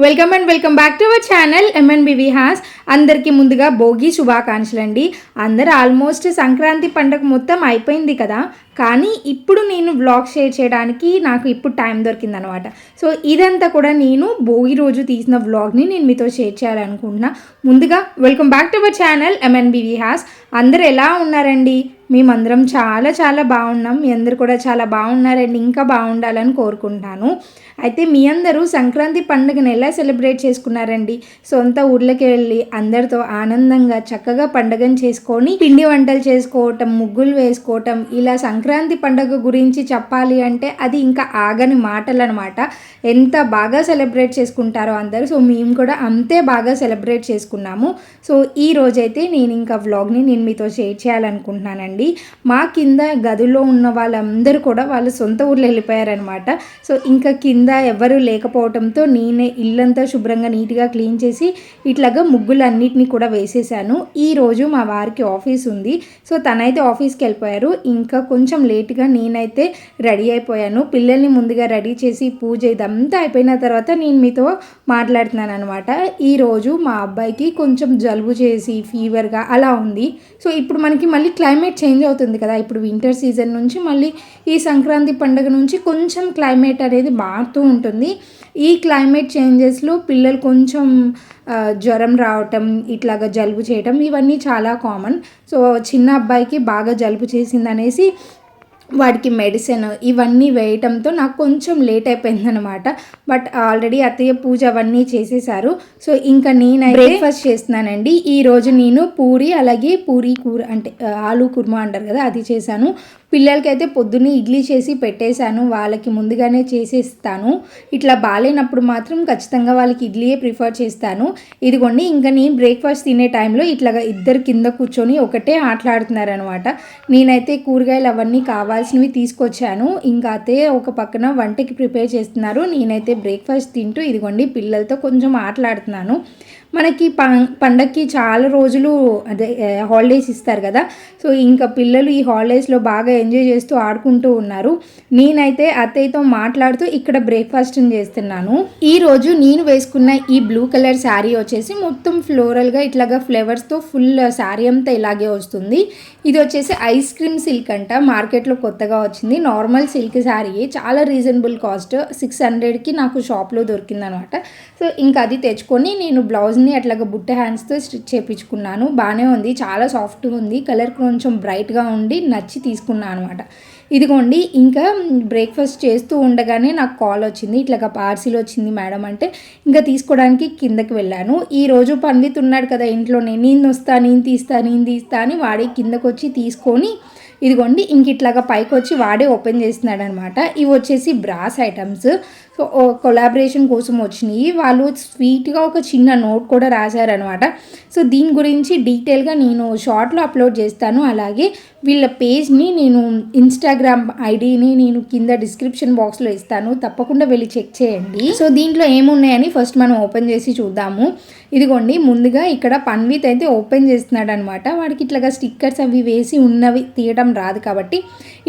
Welcome and welcome back to our channel MNBV హాస్. అందరికీ ముందుగా భోగి శుభాకాంక్షలు అండి. అందరూ ఆల్మోస్ట్ సంక్రాంతి పండుగ మొత్తం అయిపోయింది కదా, కానీ ఇప్పుడు నేను వ్లాగ్ షేర్ చేయడానికి నాకు ఇప్పుడు టైం దొరికిందనమాట. సో ఇదంతా కూడా నేను భోగి రోజు తీసిన వ్లాగ్ని నేను మీతో షేర్ చేయాలనుకుంటున్నా. ముందుగా welcome back to our channel MNBV హాస్. అందరూ ఎలా ఉన్నారండి? మేమందరం చాలా చాలా బాగున్నాం. మీ అందరు కూడా చాలా బాగున్నారండి, ఇంకా బాగుండాలని కోరుకుంటున్నాను. అయితే మీ అందరూ సంక్రాంతి పండుగను ఎలా సెలబ్రేట్ చేసుకున్నారండి? సొంత ఊర్లకి వెళ్ళి అందరితో ఆనందంగా చక్కగా పండుగను చేసుకొని పిండి వంటలు చేసుకోవటం, ముగ్గులు వేసుకోవటం, ఇలా సంక్రాంతి పండుగ గురించి చెప్పాలి అంటే అది ఇంకా ఆగని మాటలు అనమాట. ఎంత బాగా సెలబ్రేట్ చేసుకుంటారో అందరూ. సో మేము కూడా అంతే బాగా సెలబ్రేట్ చేసుకున్నాము. సో ఈ రోజైతే నేను ఇంకా వ్లాగ్ని నేను మీతో షేర్ చేయాలనుకుంటున్నానండి. మా కింద గదిలో ఉన్న వాళ్ళందరూ కూడా వాళ్ళ సొంత ఊర్లో వెళ్ళిపోయారనమాట. సో ఇంకా కింద ఎవరు లేకపోవడంతో నేనే ఇల్లంతా శుభ్రంగా నీట్గా క్లీన్ చేసి ఇట్లాగా ముగ్గులన్నిటినీ కూడా వేసేసాను. ఈరోజు మా వారికి ఆఫీస్ ఉంది. సో తనైతే ఆఫీస్కి వెళ్ళిపోయారు. ఇంకా కొంచెం లేట్గా నేనైతే రెడీ అయిపోయాను. పిల్లల్ని ముందుగా రెడీ చేసి పూజ ఇదంతా అయిపోయిన తర్వాత నేను మీతో మాట్లాడుతున్నాను అనమాట. ఈరోజు మా అబ్బాయికి కొంచెం జలుబు చేసి ఫీవర్గా అలా ఉంది. సో ఇప్పుడు మనకి మళ్ళీ క్లైమేట్ చేంజ్ అవుతుంది కదా. ఇప్పుడు వింటర్ సీజన్ నుంచి మళ్ళీ ఈ సంక్రాంతి పండుగ నుంచి కొంచెం క్లైమేట్ అనేది మారుతూ ఉంటుంది. ఈ క్లైమేట్ చేంజెస్లో పిల్లలు కొంచెం జ్వరం రావటం, ఇట్లాగా జలుబు చేయటం ఇవన్నీ చాలా కామన్. సో చిన్న అబ్బాయికి బాగా జలుబు చేసిందనేసి వాడికి మెడిసిన్ ఇవన్నీ వేయటంతో నాకు కొంచెం లేట్ అయిపోయిందనమాట. బట్ ఆల్రెడీ అత్తయ్య పూజ అవన్నీ చేసేసారు. సో ఇంకా నేను బ్రేక్ఫాస్ట్ చేస్తున్నానండి. ఈరోజు నేను పూరి, అలాగే పూరి కూర అంటే ఆలు కుర్మా అంటారు కదా, అది చేశాను. పిల్లలకైతే పొద్దున్నే ఇడ్లీ చేసి పెట్టేశాను. వాళ్ళకి ముందుగానే చేసేస్తాను. ఇట్లా బాగాలేనప్పుడు మాత్రం ఖచ్చితంగా వాళ్ళకి ఇడ్లీయే ప్రిఫర్ చేస్తాను. ఇదిగోండి, ఇంకా నేను బ్రేక్ఫాస్ట్ తినే టైంలో ఇట్లాగా ఇద్దరు కింద కూర్చొని ఒకటే ఆటలాడుతున్నారనమాట. నేనైతే కూరగాయలు అవన్నీ కావాల్సినవి తీసుకొచ్చాను. ఇంకా అతే ఒక పక్కన వంటకి ప్రిపేర్ చేస్తున్నారు. నేనైతే బ్రేక్ఫాస్ట్ తింటూ ఇదిగోండి పిల్లలతో కొంచెం ఆటలాడుతున్నాను. మనకి పండగకి చాలా రోజులు అదే హాలిడేస్ ఇస్తారు కదా. సో ఇంకా పిల్లలు ఈ హాలిడేస్లో బాగా ఎంజాయ్ చేస్తూ ఆడుకుంటూ ఉన్నారు. నేనైతే అత్తయ్యతో మాట్లాడుతూ ఇక్కడ బ్రేక్ఫాస్ట్ని చేస్తున్నాను. ఈరోజు నేను వేసుకున్న ఈ బ్లూ కలర్ శారీ వచ్చేసి మొత్తం ఫ్లోరల్గా ఇట్లాగా ఫ్లేవర్స్తో ఫుల్ శారీ అంతా ఇలాగే వస్తుంది. ఇది వచ్చేసి ఐస్ క్రీమ్ సిల్క్ అంట, మార్కెట్లో కొత్తగా వచ్చింది. నార్మల్ సిల్క్ శారీ చాలా రీజనబుల్ కాస్ట్, 600కి నాకు షాప్లో దొరికిందనమాట. సో ఇంకా అది తెచ్చుకొని నేను బ్లౌజ్ని అట్లాగా బుట్ట హ్యాండ్స్తో స్టిచ్ చేయించుకున్నాను. బాగానే ఉంది, చాలా సాఫ్ట్గా ఉంది, కలర్ కొంచెం బ్రైట్గా ఉండి నచ్చి తీసుకున్నాను అనమాట. ఇదిగోండి, ఇంకా బ్రేక్ఫాస్ట్ చేస్తూ ఉండగానే నాకు కాల్ వచ్చింది. ఇట్లాగా పార్సిల్ వచ్చింది మేడం అంటే ఇంకా తీసుకోవడానికి కిందకి వెళ్ళాను. ఈరోజు పండిత్ ఉన్నాడు కదా ఇంట్లోనే, నేను తీస్తా అని వాడి కిందకు వచ్చి తీసుకొని ఇదిగోండి ఇంక ఇట్లాగా పైకి వచ్చి వాడే ఓపెన్ చేస్తున్నాడు అనమాట. ఇవి వచ్చేసి బ్రాస్ ఐటమ్స్. సో కొలాబరేషన్ కోసం వచ్చినాయి. వాళ్ళు స్వీట్గా ఒక చిన్న నోట్ కూడా రాశారనమాట. సో దీని గురించి డీటెయిల్గా నేను షార్ట్లో అప్లోడ్ చేస్తాను. అలాగే వీళ్ళ పేజ్ని నేను ఇన్స్టాగ్రామ్ ఐడిని నేను కింద డిస్క్రిప్షన్ బాక్స్లో ఇస్తాను, తప్పకుండా వెళ్ళి చెక్ చేయండి. సో దీంట్లో ఏమున్నాయని ఫస్ట్ మనం ఓపెన్ చేసి చూద్దాము. ఇదిగోండి, ముందుగా ఇక్కడ పన్విత్ అయితే ఓపెన్ చేస్తున్నాడు అనమాట. వాడికి ఇట్లాగా స్టిక్కర్స్ అవి వేసి ఉన్నవి తీయడం రాదు కాబట్టి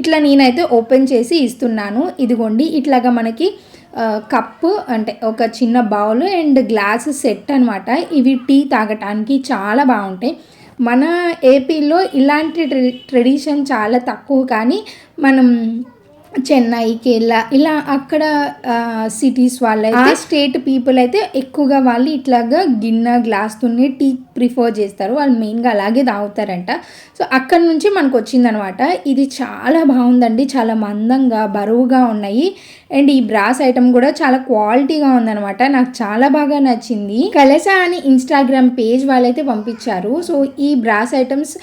ఇట్లా నేనైతే ఓపెన్ చేసి ఇస్తున్నాను. ఇదిగోండి, ఇట్లాగా మనకి కప్పు అంటే ఒక చిన్న బౌల్ అండ్ గ్లాస్ సెట్ అనమాట. ఇవి టీ తాగటానికి చాలా బాగుంటాయి. మన ఏపీలో ఇలాంటి ట్రెడిషన్ చాలా తక్కువ, కానీ మనం చెన్నై, కేరళ ఇలా అక్కడ సిటీస్ వాళ్ళైతే స్టేట్ పీపుల్ అయితే ఎక్కువగా వాళ్ళు ఇట్లాగా గిన్నె గ్లాస్తోనే టీ ప్రిఫర్ చేస్తారు. వాళ్ళు మెయిన్గా అలాగే తాగుతారంట. సో అక్కడ నుంచి మనకు వచ్చిందనమాట. ఇది చాలా బాగుందండి, చాలా మందంగా బరువుగా ఉన్నాయి. అండ్ ఈ బ్రాస్ ఐటమ్ కూడా చాలా క్వాలిటీగా ఉందనమాట. నాకు చాలా బాగా నచ్చింది. కలసా అని ఇన్స్టాగ్రామ్ పేజ్ వాళ్ళైతే పంపించారు. సో ఈ బ్రాస్ ఐటమ్స్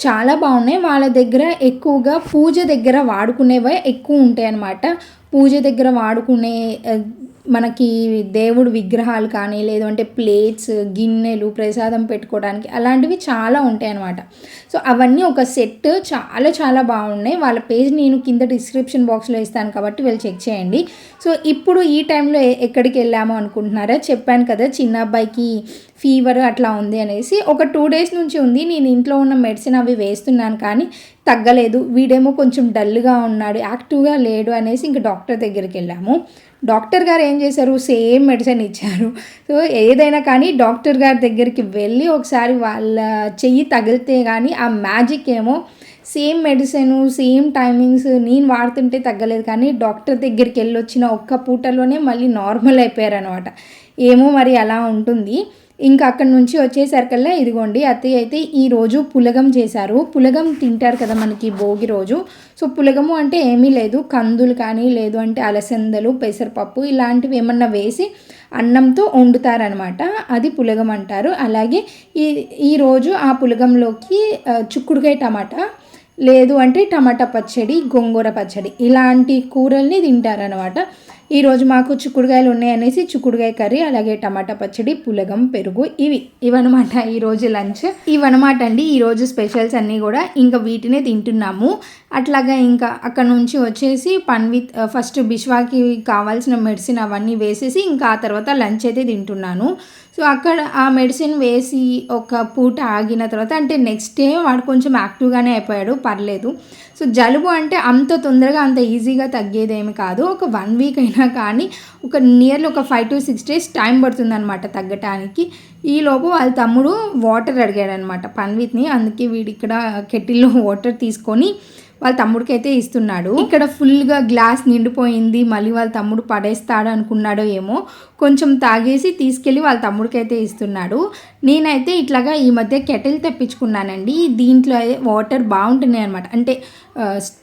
చాలా బాగున్నాయి. వాళ్ళ దగ్గర ఎక్కువగా పూజ దగ్గర వాడుకునేవే ఎక్కువ ఉంటాయి అన్నమాట. పూజ దగ్గర వాడుకునే మనకి దేవుడు విగ్రహాలు కానీ, లేదంటే ప్లేట్స్, గిన్నెలు, ప్రసాదం పెట్టుకోవడానికి అలాంటివి చాలా ఉంటాయి అన్నమాట. సో అవన్నీ ఒక సెట్ చాలా చాలా బాగున్నాయి. వాళ్ళ పేజ్ నేను కింద డిస్క్రిప్షన్ బాక్స్లో ఇస్తాను కాబట్టి వెళ్ళి చెక్ చేయండి. సో ఇప్పుడు ఈ టైంలో ఎక్కడికి వెళ్ళాము అనుకుంటున్నారా? చెప్పాను కదా చిన్న అబ్బాయికి ఫీవర్ అట్లా ఉంది అనేసి. ఒక 2 days నుంచి ఉంది. నేను ఇంట్లో ఉన్న మెడిసిన్ అవి వేస్తున్నాను, కానీ తగ్గలేదు, వీడేమో కొంచెం డల్గా ఉన్నాడు, యాక్టివ్గా లేడు అనేసి ఇంక డాక్టర్ దగ్గరికి వెళ్ళాము. డాక్టర్ గారు ఏం చేశారు, సేమ్ మెడిసిన్ ఇచ్చారు. సో ఏదైనా కానీ డాక్టర్ గారి దగ్గరికి వెళ్ళి ఒకసారి వాళ్ళ చెయ్యి తగిలితే కానీ ఆ మ్యాజిక్ ఏమో సేమ్ మెడిసిన్ సేమ్ టైమింగ్స్ నేను వాడుతుంటే తగ్గలేదు, కానీ డాక్టర్ దగ్గరికి వెళ్ళి వచ్చిన ఒక్క పూటలోనే మళ్ళీ నార్మల్ అయిపోయారనమాట. ఏమో మరి అలా ఉంటుంది. ఇంకా అక్కడి నుంచి వచ్చేసరికల్లా ఇదిగోండి అత్తయ్య అయితే ఈరోజు పులగం చేశారు. పులగం తింటారు కదా మనకి భోగి రోజు. సో పులగము అంటే ఏమీ లేదు, కందులు కానీ లేదు అంటే అలసందలు, పెసరపప్పు ఇలాంటివి ఏమన్నా వేసి అన్నంతో వండుతారనమాట, అది పులగం అంటారు. అలాగే ఈరోజు ఆ పులగంలోకి చిక్కుడుకాయ టమాటా లేదు అంటే టమాటా పచ్చడి, గోంగూర పచ్చడి ఇలాంటి కూరల్ని తింటారనమాట. ఈరోజు మాకు చిక్కుడుకాయలు ఉన్నాయనేసి చిక్కుడుకాయ కర్రీ, అలాగే టమాటా పచ్చడి, పులగం, పెరుగు ఇవన్నమాట ఈరోజు లంచ్. ఇవన్నమాట అండి ఈరోజు స్పెషల్స్ అన్నీ కూడా. ఇంకా వీటినే తింటున్నాము. అట్లాగా ఇంకా అక్కడ నుంచి వచ్చేసి పన్విత్ ఫస్ట్ బిశ్వాకి కావాల్సిన మెడిసిన్ అవన్నీ వేసేసి ఇంకా ఆ తర్వాత లంచ్ అయితే తింటున్నాను. సో అక్కడ ఆ మెడిసిన్ వేసి ఒక పూట ఆగిన తర్వాత అంటే నెక్స్ట్ డే వాడు కొంచెం యాక్టివ్గానే అయిపోయాడు, పర్లేదు. సో జలుబు అంటే అంత తొందరగా అంత ఈజీగా తగ్గేదేమి కాదు. ఒక 1 వీక్ అయినా కానీ ఒక నియర్లీ ఒక 5 to 6 days టైం పడుతుందన్నమాట తగ్గటానికి. ఈలోపు వాళ్ళ తమ్ముడు వాటర్ అడిగాడనమాట పన్విత్ని, అందుకే వీడు ఇక్కడ కెటిల్లో వాటర్ తీసుకొని వాళ్ళ తమ్ముడికి అయితే ఇస్తున్నాడు. ఇక్కడ ఫుల్గా గ్లాస్ నిండిపోయింది, మళ్ళీ వాళ్ళ తమ్ముడు పడేస్తాడు అనుకున్నాడో ఏమో, కొంచెం తాగేసి తీసుకెళ్ళి వాళ్ళ తమ్ముడికి అయితే ఇస్తున్నాడు. నేనైతే ఇట్లాగా ఈ మధ్య కెటిల్ తెప్పించుకున్నానండి. దీంట్లో వాటర్ బాగుంటున్నాయి అనమాట. అంటే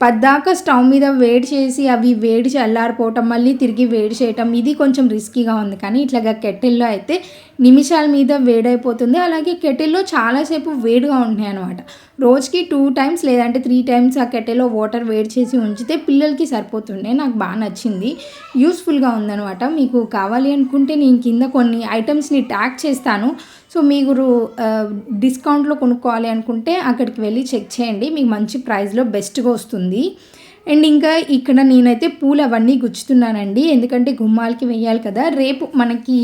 పద్దాక స్టవ్ మీద వేడి చేసి అవి వేడి చల్లారిపోవటం మళ్ళీ తిరిగి వేడి చేయటం ఇది కొంచెం రిస్కీగా ఉంది, కానీ ఇట్లాగా కెటిల్లో అయితే నిమిషాల మీద వేడైపోతుంది. అలాగే కెటిల్లో చాలాసేపు వేడిగా ఉంటున్నాయి అనమాట. రోజుకి 2 times లేదంటే 3 times ఆ కెటిల్లో వాటర్ వేడి చేసి ఉంచితే పిల్లలకి సరిపోతుండే. నాకు బాగా నచ్చింది, యూస్ఫుల్గా ఉందనమాట. మీకు కావాలి అనుకుంటే నేను కింద కొన్ని ఐటమ్స్ని ట్యాగ్ చేస్తాను. సో మీరు డిస్కౌంట్లో కొనుక్కోవాలి అనుకుంటే అక్కడికి వెళ్ళి చెక్ చేయండి, మీకు మంచి ప్రైస్లో బెస్ట్గా వస్తుంది. అండ్ ఇంకా ఇక్కడ నేనైతే పూలు అవన్నీ గుచ్చుతున్నానండి, ఎందుకంటే గుమ్మాలకి వేయాలి కదా. రేపు మనకి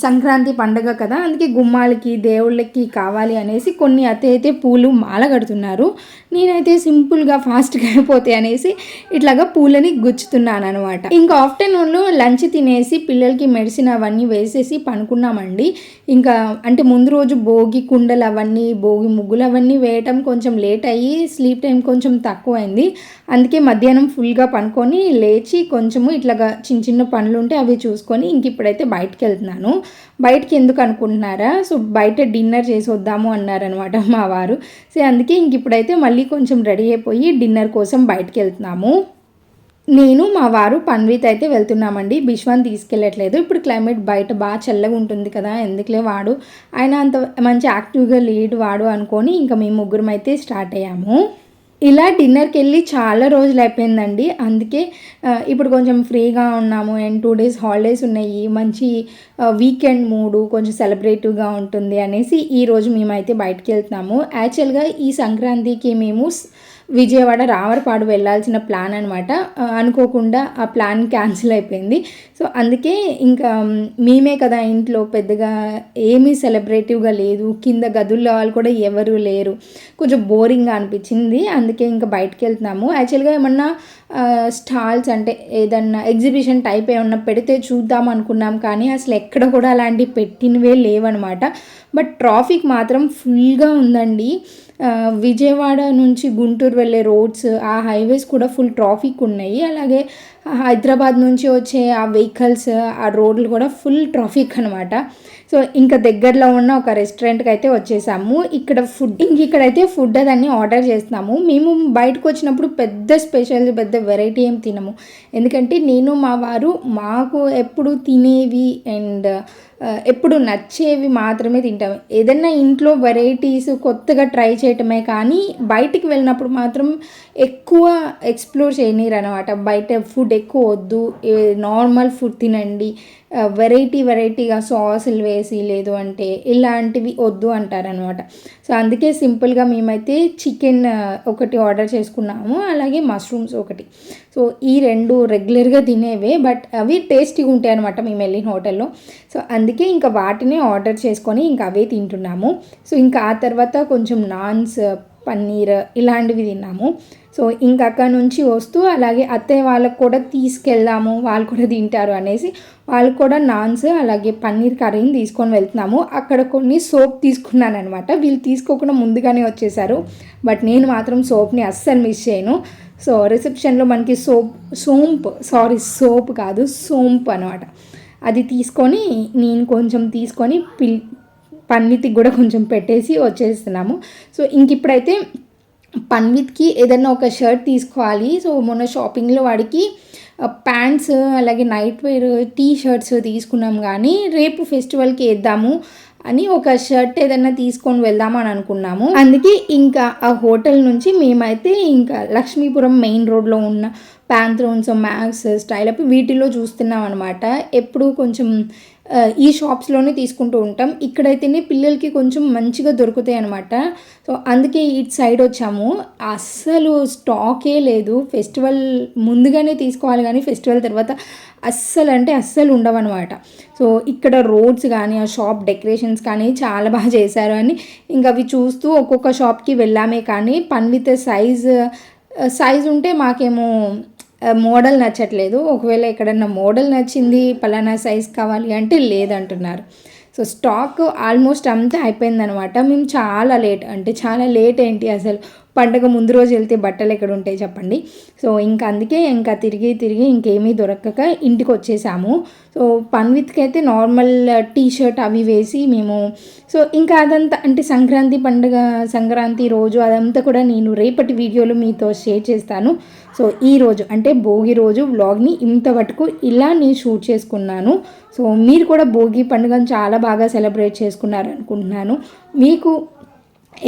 సంక్రాంతి పండుగ కదా, అందుకే గుమ్మాలకి దేవుళ్ళకి కావాలి అనేసి కొన్ని అయితే పూలు మాల కడుతున్నారు. నేనైతే సింపుల్గా ఫాస్ట్గా అయిపోతాయి అనేసి ఇట్లాగా పూలని గుచ్చుతున్నాను అనమాట. ఇంకా ఆఫ్టర్నూన్లో లంచ్ తినేసి పిల్లలకి మెడిసిన్ అవన్నీ వేసేసి పనుకున్నామండి. ఇంకా అంటే ముందు రోజు భోగి కుండలు అవన్నీ భోగి ముగ్గులు అవన్నీ వేయటం కొంచెం లేట్ అయ్యి స్లీప్ టైం కొంచెం తక్కువైంది. అందుకే మధ్యాహ్నం ఫుల్గా పనుకొని లేచి కొంచెము ఇట్లాగా చిన్న చిన్న పనులు ఉంటే అవి చూసుకొని ఇంక ఇప్పుడైతే బయటకు వెళ్తున్నాను. బయటకి ఎందుకు అనుకుంటున్నారా, సో బయట డిన్నర్ చేసి వద్దాము అన్నారనమాట మా వారు. సో అందుకే ఇంక ఇప్పుడైతే మళ్ళీ కొంచెం రెడీ అయిపోయి డిన్నర్ కోసం బయటకు వెళ్తున్నాము. నేను మా వారు పన్విత్ అయితే వెళ్తున్నామండి, బిశ్వాన్ తీసుకెళ్ళట్లేదు. ఇప్పుడు క్లైమేట్ బయట బాగా చల్లగా ఉంటుంది కదా, ఎందుకులే వాడు ఆయన అంత మంచి యాక్టివ్గా లీడ్ వాడు అనుకొని ఇంకా మేము ముగ్గురం అయితే స్టార్ట్ అయ్యాము. ఇలా డిన్నర్కి వెళ్ళి చాలా రోజులు అయిపోయిందండి, అందుకే ఇప్పుడు కొంచెం ఫ్రీగా ఉన్నాము అండ్ 2 days హాలిడేస్ ఉన్నాయి, మంచి వీకెండ్ మూడు కొంచెం సెలబ్రేటివ్గా ఉంటుంది అనేసి ఈరోజు మేమైతే బయటకు వెళ్తున్నాము. యాక్చువల్గా ఈ సంక్రాంతికి మేము విజయవాడ రామరపాడు వెళ్ళాల్సిన ప్లాన్ అనమాట. అనుకోకుండా ఆ ప్లాన్ క్యాన్సిల్ అయిపోయింది. సో అందుకే ఇంకా మేమే కదా ఇంట్లో, పెద్దగా ఏమీ సెలబ్రేటివ్గా లేదు, కింద గదుల్లో వాళ్ళు కూడా ఎవరు లేరు, కొంచెం బోరింగ్గా అనిపించింది. అందుకే ఇంకా బయటకు వెళ్తున్నాము. యాక్చువల్గా ఏమన్నా స్టాల్స్ అంటే ఏదన్నా ఎగ్జిబిషన్ టైప్ ఏమన్నా పెడితే చూద్దాం అనుకున్నాం, కానీ అసలు ఎక్కడ కూడా అలాంటివి పెట్టినవే లేవన్నమాట. బట్ ట్రాఫిక్ మాత్రం ఫుల్గా ఉందండి. విజయవాడ నుంచి గుంటూరు వెళ్ళే రోడ్స్ ఆ హైవేస్ కూడా ఫుల్ ట్రాఫిక్ ఉన్నాయి. అలాగే హైదరాబాద్ నుంచి వచ్చే ఆ వెహికల్స్ ఆ రోడ్లు కూడా ఫుల్ ట్రాఫిక్ అనమాట. సో ఇంకా దగ్గరలో ఉన్న ఒక రెస్టారెంట్కి అయితే వచ్చేసాము. ఇక్కడైతే ఫుడ్ అదన్నీ ఆర్డర్ చేస్తున్నాము. మేము బయటకు వచ్చినప్పుడు పెద్ద స్పెషల్ పెద్ద వెరైటీ ఏం తినము, ఎందుకంటే నేను మా వారు మాకు ఎప్పుడు తినేవి అండ్ ఎప్పుడు నచ్చేవి మాత్రమే తింటాము. ఏదన్నా ఇంట్లో వెరైటీస్ కొత్తగా ట్రై చేయటమే, కానీ బయటికి వెళ్ళినప్పుడు మాత్రం ఎక్కువ ఎక్స్ప్లోర్ చేయనీరు అనమాట. బయట ఫుడ్ ఎక్కువ వద్దు, నార్మల్ ఫుడ్ తినండి, వెరైటీగా సాసులు వేసి లేదు అంటే ఇలాంటివి వద్దు అంటారనమాట. సో అందుకే సింపుల్గా మేమైతే చికెన్ ఒకటి ఆర్డర్ చేసుకున్నాము, అలాగే మష్రూమ్స్ ఒకటి. సో ఈ 2 రెగ్యులర్గా తినేవే, బట్ అవి టేస్టీగా ఉంటాయి అనమాట మేము వెళ్ళిన హోటల్లో. సో అందుకే ఇంకా వాటిని ఆర్డర్ చేసుకొని ఇంకా అవే తింటున్నాము. సో ఇంకా ఆ తర్వాత కొంచెం నాన్స్ పన్నీర్ ఇలాంటివి తిన్నాము. సో ఇంక అక్కడ నుంచి వస్తూ అలాగే అత్తయ్య వాళ్ళకు కూడా తీసుకెళ్దాము, వాళ్ళు కూడా తింటారు అనేసి వాళ్ళు కూడా నాన్స్ అలాగే పన్నీర్ కర్రీని తీసుకొని వెళ్తున్నాము. అక్కడ కొన్ని సోప్ తీసుకున్నాను అనమాట. వీళ్ళు తీసుకోకుండా ముందుగానే వచ్చేసారు, బట్ నేను మాత్రం సోప్ని అస్సలు మిస్ చేయను. సో రిసెప్షన్లో మనకి సోప్ కాదు సోంపు అనమాట. అది తీసుకొని నేను కొంచెం తీసుకొని పన్విత్కి కూడా కొంచెం పెట్టేసి వచ్చేస్తున్నాము. సో ఇంక ఇప్పుడైతే పన్విత్కి ఏదైనా ఒక షర్ట్ తీసుకోవాలి. సో మొన్న షాపింగ్లో వాడికి ప్యాంట్స్ అలాగే నైట్ వేర్ టీ షర్ట్స్ తీసుకున్నాం, కానీ రేపు ఫెస్టివల్కి వేద్దాము అని ఒక షర్ట్ ఏదైనా తీసుకొని వెళ్దాము అని అనుకున్నాము. అందుకే ఇంకా ఆ హోటల్ నుంచి మేమైతే ఇంకా లక్ష్మీపురం మెయిన్ రోడ్లో ఉన్న ప్యాంథ్రోన్స్, మ్యాక్స్, స్టైల్ అప్ వీటిలో చూస్తున్నాం అనమాట. ఎప్పుడు కొంచెం ఈ షాప్స్లోనే తీసుకుంటూ ఉంటాం. ఇక్కడైతేనే పిల్లలకి కొంచెం మంచిగా దొరుకుతాయి అనమాట. సో అందుకే ఇటు సైడ్ వచ్చాము. అస్సలు స్టాకే లేదు. ఫెస్టివల్ ముందుగానే తీసుకోవాలి, కానీ ఫెస్టివల్ తర్వాత అస్సలు ఉండవన్నమాట. సో ఇక్కడ రోడ్స్ కానీ ఆ షాప్ డెకరేషన్స్ కానీ చాలా బాగా చేశారు అని ఇంకా అవి చూస్తూ ఒక్కొక్క షాప్కి వెళ్ళామే. కానీ పన్విత్ సైజ్ ఉంటే మాకేమో మోడల్ నచ్చట్లేదు. ఒకవేళ ఎక్కడన్నా మోడల్ నచ్చింది, పలానా సైజ్ కావాలి అంటే లేదంటున్నారు. సో స్టాక్ ఆల్మోస్ట్ అంతా అయిపోయిందనమాట. మేము చాలా లేట్ ఏంటి అసలు, పండగ ముందు రోజు వెళ్తే బట్టలు ఎక్కడ ఉంటాయి చెప్పండి. సో అందుకే తిరిగి ఇంకేమీ దొరకక ఇంటికి వచ్చేసాము. సో పన్విత్కి అయితే నార్మల్ టీ షర్ట్ అవి వేసి మేము సో ఇంకా అదంతా అంటే సంక్రాంతి రోజు అదంతా కూడా నేను రేపటి వీడియోలో మీతో షేర్ చేస్తాను. సో ఈ రోజు అంటే భోగి రోజు వ్లాగ్ని ఇంతవరకు ఇలా నేను షూట్ చేసుకున్నాను. సో మీరు కూడా భోగి పండుగను చాలా బాగా సెలబ్రేట్ చేసుకున్నారు అనుకుంటున్నాను. మీకు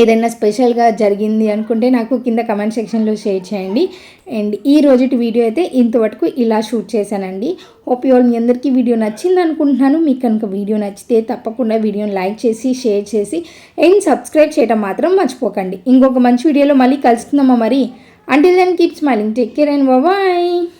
ఏదైనా స్పెషల్గా జరిగింది అనుకుంటే నాకు కింద కమెంట్ సెక్షన్లో షేర్ చేయండి. అండ్ ఈ రోజుటి వీడియో అయితే ఇంతవరకు ఇలా షూట్ చేశానండి. హోప్ యూ ఆల్ మీ అందరికీ వీడియో నచ్చింది అనుకుంటున్నాను. మీకు కనుక వీడియో నచ్చితే తప్పకుండా వీడియోని లైక్ చేసి షేర్ చేసి అండ్ సబ్స్క్రైబ్ చేయడం మాత్రం మర్చిపోకండి. ఇంకొక మంచి వీడియోలో మళ్ళీ కలుసుకుందామా మరి. Until then, keep smiling. Take care and bye-bye.